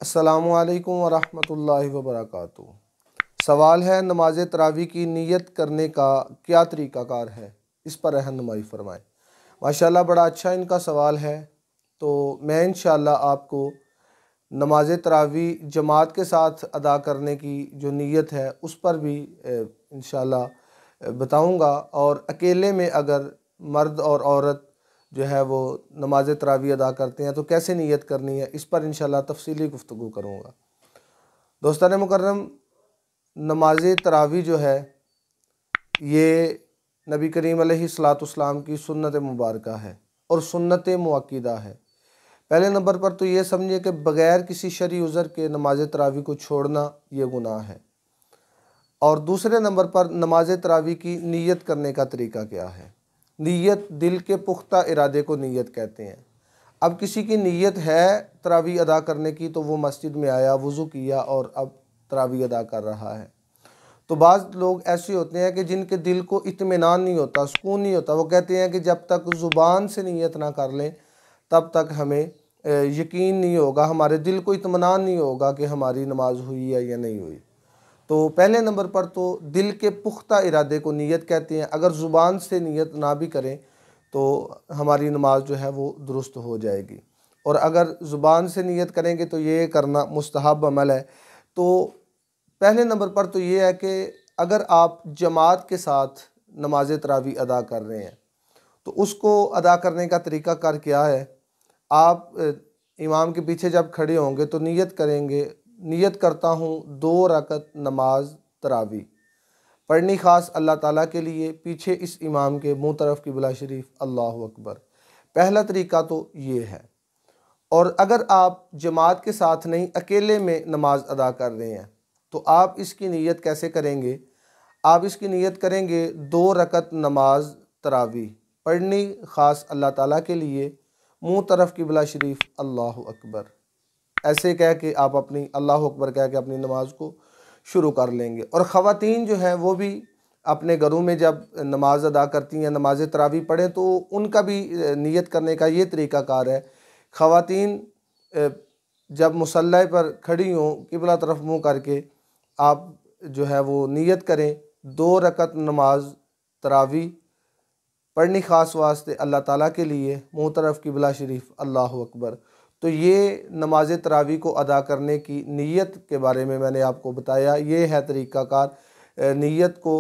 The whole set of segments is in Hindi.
अस्सलामु अलैकुम वरहमतुल्लाहि वबरकातुहू। सवाल है, नमाज तरावी की नीयत करने का क्या तरीक़ाकार है, इस पर रहनुमाई फ़रमाएँ। माशाअल्लाह बड़ा अच्छा इनका सवाल है। तो मैं इंशाअल्लाह आपको नमाज तरावी जमात के साथ अदा करने की जो नीयत है उस पर भी इंशाअल्लाह बताऊँगा, और अकेले में अगर मर्द और औरत जो है वो नमाज तरावी अदा करते हैं तो कैसे नीयत करनी है, इस पर इंशाअल्लाह तफसीली गुफ्तगू करूँगा। दोस्तान मुकर्रम, नमाज तरावी जो है ये नबी करीम अलैहिस्सलाम की सुन्नत मुबारक है और सुन्नत मुअक्किदा है। पहले नंबर पर तो ये समझिए कि बग़ैर किसी शरई उज़र के नमाज तरावी को छोड़ना ये गुनाह है। और दूसरे नंबर पर नमाज तरावी की नीयत करने का तरीका क्या है। नीयत दिल के पुख्ता इरादे को नीयत कहते हैं। अब किसी की नीयत है तरावी अदा करने की, तो वो मस्जिद में आया, वज़ू किया और अब तरावी अदा कर रहा है। तो बाज़ लोग ऐसे होते हैं कि जिनके दिल को इत्मीनान नहीं होता, सुकून नहीं होता। वो कहते हैं कि जब तक ज़ुबान से नीयत ना कर लें तब तक हमें यकीन नहीं होगा, हमारे दिल को इत्मीनान नहीं होगा कि हमारी नमाज हुई है या नहीं हुई। तो पहले नंबर पर तो दिल के पुख्ता इरादे को नीयत कहते हैं। अगर ज़ुबान से नीयत ना भी करें तो हमारी नमाज जो है वो दुरुस्त हो जाएगी, और अगर ज़ुबान से नीयत करेंगे तो ये करना मुस्तहब अमल है। तो पहले नंबर पर तो ये है कि अगर आप जमात के साथ नमाज तरावी अदा कर रहे हैं तो उसको अदा करने का तरीक़ाकार क्या है। आप इमाम के पीछे जब खड़े होंगे तो नीयत करेंगे, नीयत करता हूँ 2 रकत नमाज तरावी पढ़नी ख़ास अल्लाह ताला के लिए, पीछे इस इमाम के मुँह तरफ क़िबला शरीफ, अल्लाहु अकबर। पहला तरीका तो ये है। और अगर आप जमात के साथ नहीं, अकेले में नमाज अदा कर रहे हैं तो आप इसकी नीयत कैसे करेंगे। आप इसकी नीयत करेंगे 2 रकत नमाज तरावी पढ़नी ख़ास अल्लाह ताला के लिए, मुँह तरफ क़िबला शरीफ, अल्लाहु अकबर। ऐसे कह के आप अपनी अल्लाहु अकबर कह के अपनी नमाज को शुरू कर लेंगे। और ख़वातीन जो हैं वो भी अपने घरों में जब नमाज अदा करती हैं, नमाज तरावी पढ़ें, तो उनका भी नीयत करने का ये तरीक़ाकार है। ख़वातीन जब मुसल्ला पर खड़ी हों क़िबला तरफ मुँह करके, आप जो है वो नीयत करें 2 रकत नमाज तरावी पढ़नी ख़ास वास्ते अल्लाह ताला के लिए, मुँह तरफ क़िबला शरीफ, अल्लाहु अकबर। तो ये नमाज तरावी को अदा करने की नीयत के बारे में मैंने आपको बताया। ये है तरीक़ाकार नीयत को,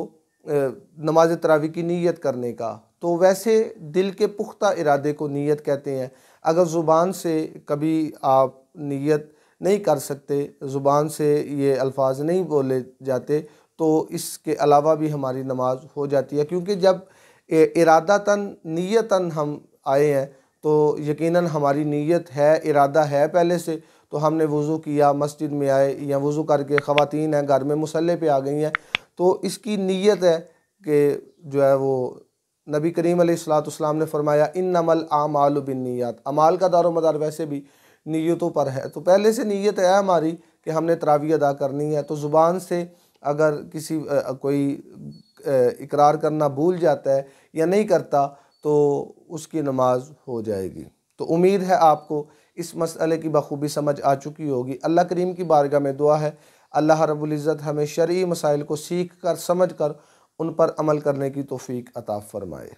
नमाज तरावी की नीयत करने का। तो वैसे दिल के पुख्ता इरादे को नीयत कहते हैं। अगर ज़ुबान से कभी आप नीयत नहीं कर सकते, ज़ुबान से ये अल्फाज नहीं बोले जाते, तो इसके अलावा भी हमारी नमाज हो जाती है। क्योंकि जब इरादतन नीयतन हम आए हैं तो यकीनन हमारी नीयत है, इरादा है पहले से। तो हमने वज़ू किया, मस्जिद में आए, या वज़ू करके ख़वातीन हैं घर में मुसल्ले पे आ गई हैं, तो इसकी नीयत है कि जो है वो नबी करीम अलैहिस्सलाम ने फ़रमाया, इन्नमल आमालु बिन्नियात, अमाल का दारो मदार वैसे भी नीयतों पर है। तो पहले से नीयत है हमारी कि हमने तरावी अदा करनी है। तो ज़ुबान से अगर किसी कोई इकरार करना भूल जाता है या नहीं करता तो उसकी नमाज हो जाएगी। तो उम्मीद है आपको इस मसले की बखूबी समझ आ चुकी होगी। अल्लाह करीम की बारगाह में दुआ है, अल्लाह रब्बुल इज़्ज़त हमें शरई मसाइल को सीख कर, समझ कर उन पर अमल करने की तौफ़ीक अता फ़रमाए।